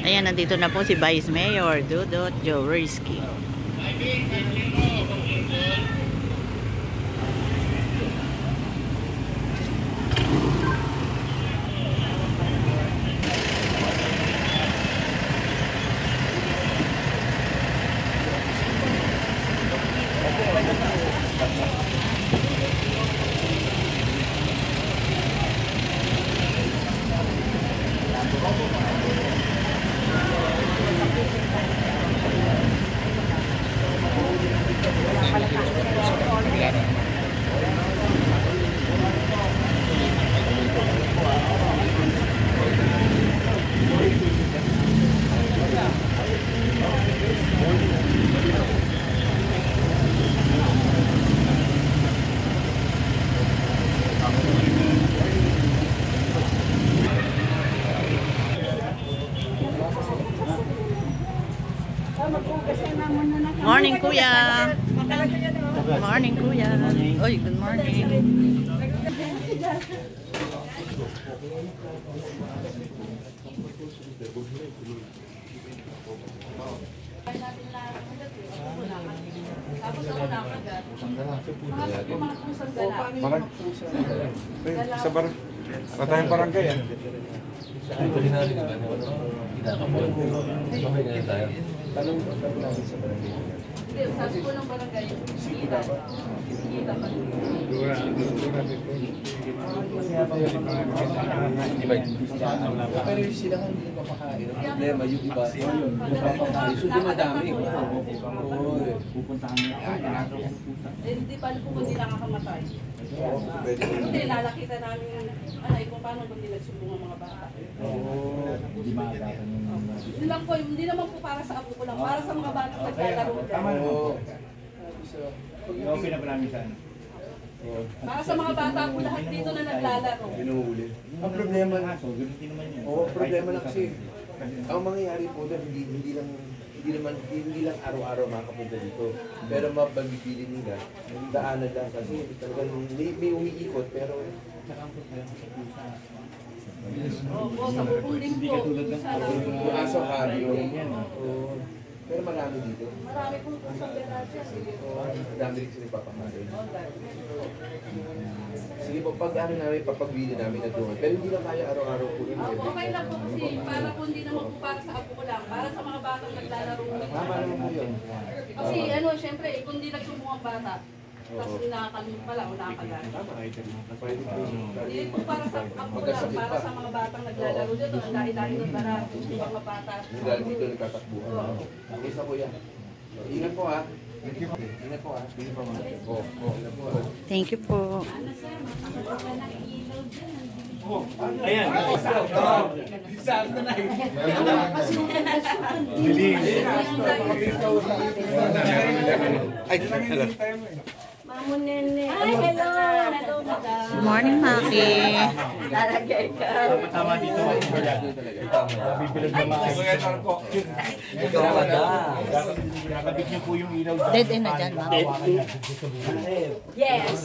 Ayan, nandito na po si Vice Mayor Dudut Jaworski. Morning, Kuya. Morning, Kuya. Oy, good morning. Sa tayong barangay yan. Tanong namin sa barangay. Hindi, sabi ko ng barangay, kita pa. Pero yung sila nga hindi papakain. Ang problema, yung iba, napapakain. So, dumadami. Pupuntahan mo. Hindi pa kung hindi nakakamatay. Hindi, lalakita namin kung paano hindi nagsumbong ang mga bata. Hindi maagatan yung... Yun lang po, hindi naman po para sa apo ko lang, para sa mga bata naglalaro. Yung pinapanami saan? Para sa mga bata po lahat dito na naglalaro. Pinuhuli. Ang problema na so, ganun naman yan. Oo, problema na kasi. Ang mangyayari po doon, hindi lang araw-araw makapunta dito. Pero mapagpipili nila, daanan lang kasi talagang may umiikot pero Opo, sa bubunding po. yung aso habyo. Pero marami dito. Marami pong kasabirasya. Marami rin sila papakain. Sige po, pag ano namin, papagbili namin na doon. Pero hindi lang kaya araw-araw po rin. Okay lang po kasi, para po hindi naman po para sa apo ko lang, para sa mga batang naglalaro. Tama naman po yun. Kasi syempre, kung hindi nagsumbong ang bata, tapos nakakalimut pala o nakakagat. Hindi po para sa apo ko lang, para sa mga batang naglalaro dito, ang dahil-dahil ng barang, mga bata. Dahil dito nagtatakbuhan. Ang isa po yan. Ingat po ha. Ingat po ha. Thank you po. Ayan. Saan na na? Ay, hello. Mamo Nene. Ay, hello. Hello, madam. Good morning, Maki. Lalagay ka. Tama dito. Bibilag na mga. Nakabit niyo po yung ilaw. Dead end na dyan, Maki. Yes.